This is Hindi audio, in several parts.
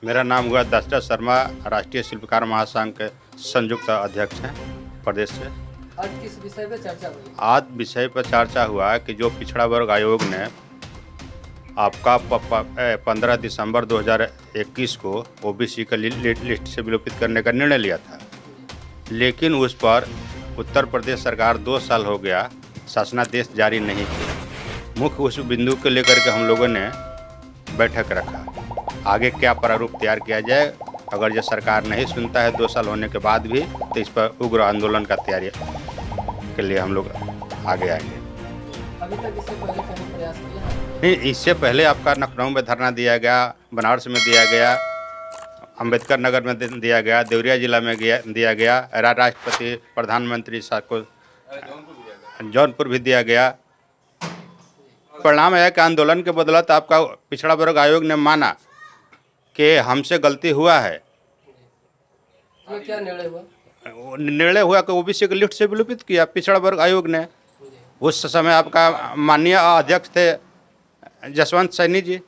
मेरा नाम हुआ दशरथ शर्मा, राष्ट्रीय शिल्पकार महासंघ के संयुक्त अध्यक्ष हैं प्रदेश से। आज किस विषय पे चर्चा हुई? आज विषय पर चर्चा हुआ कि जो पिछड़ा वर्ग आयोग ने आपका 15 दिसंबर 2021 को ओबीसी का लिस्ट से विलोपित करने का निर्णय लिया था, लेकिन उस पर उत्तर प्रदेश सरकार 2 साल हो गया शासनादेश जारी नहीं किया। मुख्य उस बिंदु को लेकर के हम लोगों ने बैठक रखा, आगे क्या प्रारूप तैयार किया जाए। अगर ये सरकार नहीं सुनता है 2 साल होने के बाद भी, तो इस पर उग्र आंदोलन का तैयारी के लिए हम लोग आगे आएंगे। अभी तक इससे पहले कहीं प्रयास किया है? नहीं, इससे पहले आपका लखनऊ में धरना दिया गया, बनारस में दिया गया, अंबेडकर नगर में दिया गया, देवरिया जिला में दिया गया, राष्ट्रपति प्रधानमंत्री साहब को जौनपुर भी दिया गया। परिणाम है कि आंदोलन के बदौलत आपका पिछड़ा वर्ग आयोग ने माना कि हमसे गलती हुआ है। ये क्या निर्णय हुआ? निर्णय हुआ कि ओबीसी की लिस्ट से विलोपित किया पिछड़ा वर्ग आयोग ने। उस समय आपका माननीय अध्यक्ष थे जसवंत सैनी जी,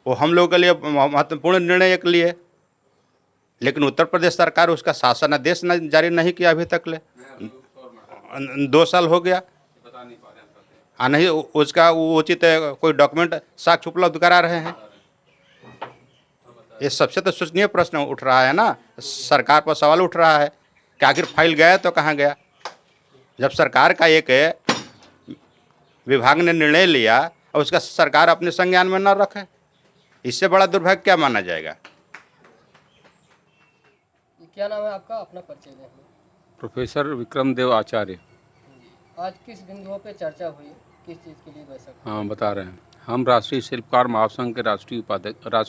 वो हम लोगों के लिए महत्वपूर्ण निर्णय एक लिए, लेकिन उत्तर प्रदेश सरकार उसका शासनादेश जारी नहीं किया अभी तक ले। 2 साल हो गया, नहीं उसका उचित कोई डॉक्यूमेंट साक्ष्य उपलब्ध करा रहे हैं। ये सबसे तो सोचनीय प्रश्न उठ रहा है ना, सरकार पर सवाल उठ रहा है कि आखिर फाइल गया तो कहाँ गया। जब सरकार का एक विभाग ने निर्णय लिया और उसका सरकार अपने संज्ञान में न रखे, इससे बड़ा दुर्भाग्य क्या माना जाएगा। क्या नाम है आपका? अपना परिचय दें। प्रोफेसर विक्रम देव आचार्य। आज किस बिंदुओं पे चर्चा हुई, किस चीज़ के लिए बैठक? हाँ, बता रहे हैं। हम राष्ट्रीय शिल्पकार महासंघ के राष्ट्रीय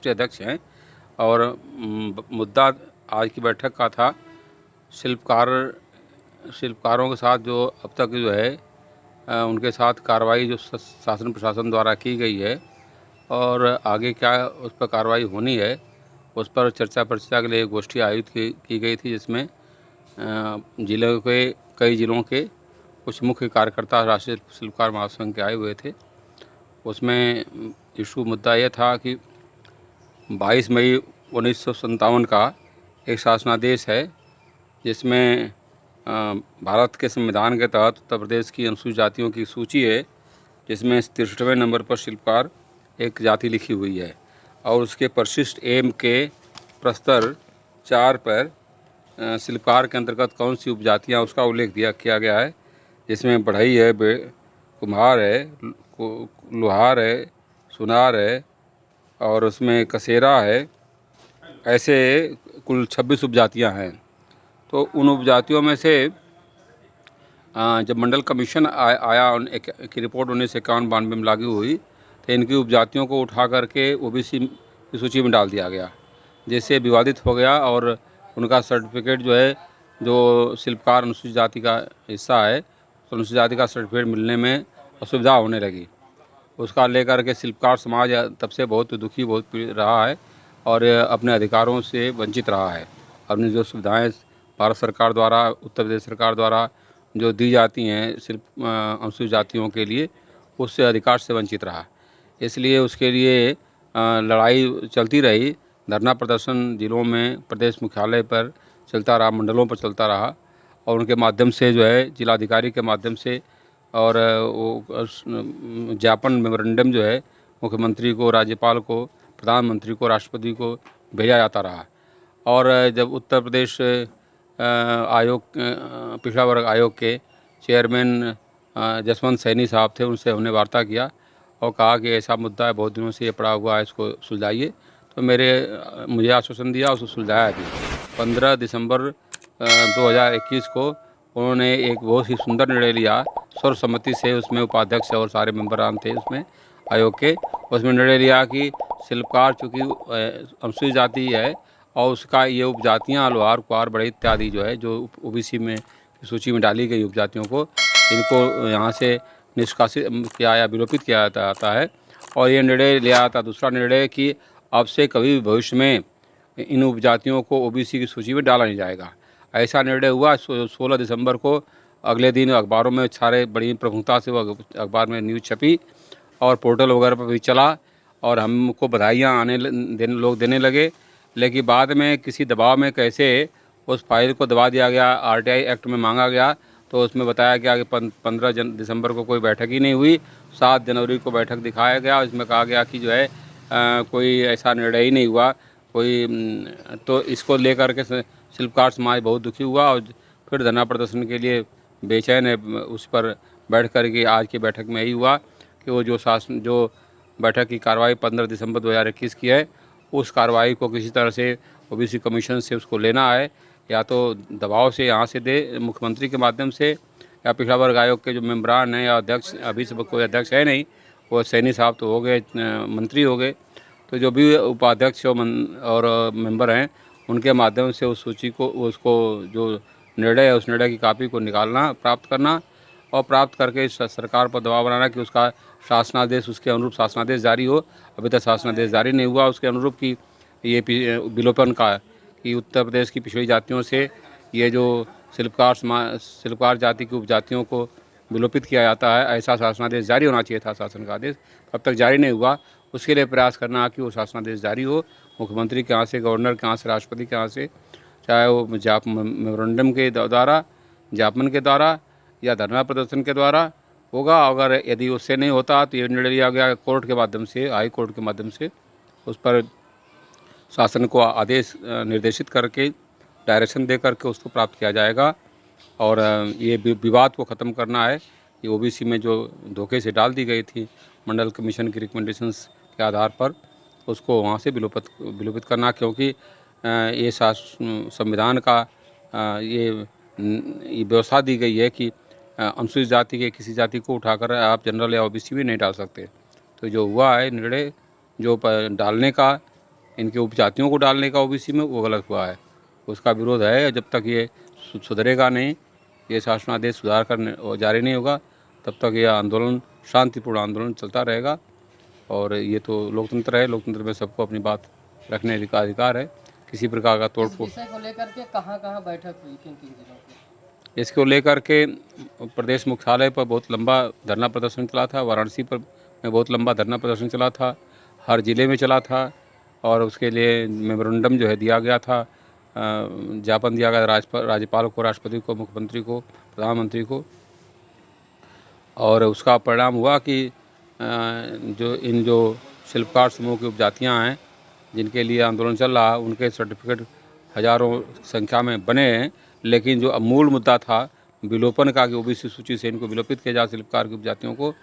अध्यक्ष हैं और मुद्दा आज की बैठक का था शिल्पकारों के साथ जो अब तक जो है उनके साथ कार्रवाई जो शासन प्रशासन द्वारा की गई है और आगे क्या उस पर कार्रवाई होनी है, उस पर चर्चा के लिए गोष्ठी आयोजित की गई थी, जिसमें कई जिलों के कुछ मुख्य कार्यकर्ता राष्ट्रीय शिल्पकार महासंघ के आए हुए थे। उसमें इशू मुद्दा यह था कि 22 मई 1957 का एक शासनादेश है, जिसमें भारत के संविधान के तहत उत्तर प्रदेश की अनुसूचित जातियों की सूची है, जिसमें 63वें नंबर पर शिल्पकार एक जाति लिखी हुई है और उसके परिशिष्ट एम के प्रस्तर 4 पर शिल्पकार के अंतर्गत कौन सी उपजातियाँ उसका उल्लेख किया गया है, जिसमें बढ़ई है, कुम्हार है, लोहार है, सुनार है और उसमें कसेरा है। ऐसे कुल 26 उपजातियाँ हैं। तो उन उपजातियों में से जब मंडल कमीशन आया, एक रिपोर्ट 1951-92 में लागू हुई, तो इनकी उपजातियों को उठा करके ओबीसी की सूची में डाल दिया गया, जिससे विवादित हो गया और उनका सर्टिफिकेट जो है, जो शिल्पकार अनुसूचित जाति का हिस्सा है, तो अनुसूचित जाति का सर्टिफिकेट मिलने में असुविधा होने लगी। उसका लेकर के शिल्पकार समाज तब से बहुत दुखी, बहुत पीड़ित रहा है और अपने अधिकारों से वंचित रहा है। अपनी जो सुविधाएं भारत सरकार द्वारा, उत्तर प्रदेश सरकार द्वारा जो दी जाती हैं अनुसूचित जातियों के लिए, उससे अधिकार से वंचित रहा। इसलिए उसके लिए लड़ाई चलती रही, धरना प्रदर्शन जिलों में, प्रदेश मुख्यालय पर चलता रहा, मंडलों पर चलता रहा और उनके माध्यम से जो है जिलाधिकारी के माध्यम से और वो ज्ञापन मेमोरेंडम जो है मुख्यमंत्री को, राज्यपाल को, प्रधानमंत्री को, राष्ट्रपति को भेजा जाता रहा। और जब उत्तर प्रदेश पिछड़ा वर्ग आयोग के चेयरमैन जसवंत सैनी साहब थे, उनसे हमने वार्ता किया और कहा कि ऐसा मुद्दा है, बहुत दिनों से ये पड़ा हुआ है, इसको सुलझाइए। तो मुझे आश्वासन दिया, उसको सुलझाया भी। 15 दिसंबर 2021 को उन्होंने एक बहुत ही सुंदर निर्णय लिया, सर्वसम्मति से। उसमें उपाध्यक्ष और सारे मेंबरान थे उसमें आयोग के। उसमें निर्णय लिया कि शिल्पकार चूँकि अनुसूचित जाति है और उसका ये उपजातियाँ लोहार, कुम्हार, बढ़ई इत्यादि जो है, जो ओबीसी में सूची में डाली गई उपजातियों को, इनको यहाँ से निष्कासित किया या विलोपित किया जाता है। और ये निर्णय लिया था, दूसरा निर्णय, कि अब से कभी भी भविष्य में इन उपजातियों को ओबीसी की सूची में डाला नहीं जाएगा। ऐसा निर्णय हुआ। 16 दिसंबर को अगले दिन अखबारों में सारे बड़ी प्रमुखता से वो अखबार में न्यूज़ छपी और पोर्टल वगैरह पर भी चला और हमको बधाइयाँ लोग देने लगे, लेकिन बाद में किसी दबाव में कैसे उस फाइल को दबा दिया गया, आरटीआई एक्ट में मांगा गया, तो उसमें बताया गया कि 15 दिसंबर को कोई बैठक ही नहीं हुई, 7 जनवरी को बैठक दिखाया गया। इसमें कहा गया कि जो है कोई ऐसा निर्णय ही नहीं हुआ कोई। तो इसको लेकर के शिल्पकार समाज बहुत दुखी हुआ और फिर धरना प्रदर्शन के लिए बेचैन है। उस पर बैठ कर के आज की बैठक में यही हुआ कि वो जो बैठक की कार्रवाई 15 दिसंबर 2021 की है, उस कार्रवाई को किसी तरह से ओबीसी कमीशन से उसको लेना है, या तो दबाव से यहाँ से दे मुख्यमंत्री के माध्यम से, या पिछड़ा वर्ग आयोग के जो मेम्बरान हैं या अध्यक्ष, अभी से कोई अध्यक्ष है नहीं, वो सैनी साहब तो हो गए, मंत्री हो गए, तो जो भी उपाध्यक्ष और मेंबर हैं उनके माध्यम से उस सूची को, उसको जो निर्णय है उस निर्णय की कापी को निकालना, प्राप्त करना और प्राप्त करके सरकार पर दबाव बनाना कि उसका शासनादेश, उसके अनुरूप शासनादेश जारी हो। अभी तक शासनादेश जारी नहीं हुआ उसके अनुरूप कि ये विलोपन का, कि उत्तर प्रदेश की पिछड़ी जातियों से ये जो शिल्पकार जाति की उपजातियों को विलोपित किया जाता है, ऐसा शासनादेश जारी होना चाहिए था। शासन का आदेश अब तक जारी नहीं हुआ, उसके लिए प्रयास करना कि वो शासनादेश जारी हो, मुख्यमंत्री के यहाँ से, गवर्नर के यहाँ से, राष्ट्रपति के यहाँ से, चाहे वो मेमोरेंडम के द्वारा, ज्ञापन के द्वारा या धरना प्रदर्शन के द्वारा होगा। अगर यदि उससे नहीं होता तो ये निर्णय लिया गया कोर्ट के माध्यम से, हाई कोर्ट के माध्यम से उस पर शासन को आदेश निर्देशित करके, डायरेक्शन दे करके उसको प्राप्त किया जाएगा। और ये विवाद को ख़त्म करना है। ये ओबीसी में जो धोखे से डाल दी गई थी मंडल कमीशन की रिकमेंडेशंस के आधार पर, उसको वहाँ से विलोपित करना, क्योंकि ये संविधान का ये व्यवस्था दी गई है कि अनुसूचित जाति के किसी जाति को उठाकर आप जनरल या ओबीसी भी नहीं डाल सकते। तो जो हुआ है निर्णय जो डालने का, इनके उपजातियों को डालने का ओबीसी में, वो गलत हुआ है, उसका विरोध है। जब तक ये सुधरेगा नहीं, ये शासनादेश सुधार कर जारी नहीं होगा, तब तक ये आंदोलन, शांतिपूर्ण आंदोलन चलता रहेगा। और ये तो लोकतंत्र है, लोकतंत्र में सबको अपनी बात रखने का अधिकार है। किसी प्रकार का तोड़फोड़ विषय को लेकर के कहाँ बैठक हुई, किन जिलों पे? इसको लेकर के प्रदेश मुख्यालय पर बहुत लंबा धरना प्रदर्शन चला था, वाराणसी पर में बहुत लंबा धरना प्रदर्शन चला था, हर जिले में चला था। और उसके लिए मेमोरेंडम जो है दिया गया था, ज्ञापन दिया गया राज्यपाल को, राष्ट्रपति को, मुख्यमंत्री को, प्रधानमंत्री को। और उसका परिणाम हुआ कि जो शिल्पकार समूह की उपजातियां हैं जिनके लिए आंदोलन चल रहा है, उनके सर्टिफिकेट हज़ारों संख्या में बने हैं, लेकिन जो मूल मुद्दा था विलोपन का कि ओबीसी सूची से इनको विलोपित किया जाए शिल्पकार की उपजातियों को,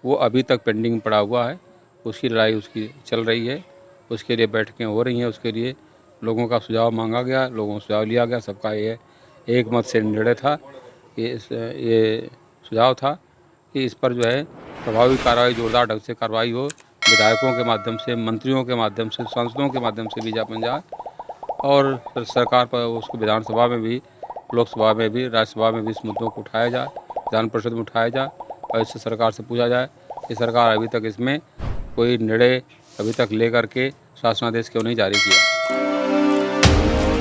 वो अभी तक पेंडिंग पड़ा हुआ है। उसकी लड़ाई उसकी चल रही है, उसके लिए बैठकें हो रही हैं, उसके लिए लोगों का सुझाव मांगा गया, लोगों का सुझाव लिया गया। सबका ये एक मत से निर्णय था, ये सुझाव था कि इस पर जो है प्रभावी कार्रवाई, जोरदार ढंग से कार्रवाई हो, विधायकों के माध्यम से, मंत्रियों के माध्यम से, सांसदों के माध्यम से भी ज्ञापन जाए, और सरकार पर उसको विधानसभा में भी, लोकसभा में भी, राज्यसभा में भी इस मुद्दों को उठाया जाए, विधान परिषद में उठाया जाए और इससे सरकार से पूछा जाए कि सरकार अभी तक इसमें कोई निर्णय अभी तक लेकर के शासनादेश क्यों नहीं जारी किया।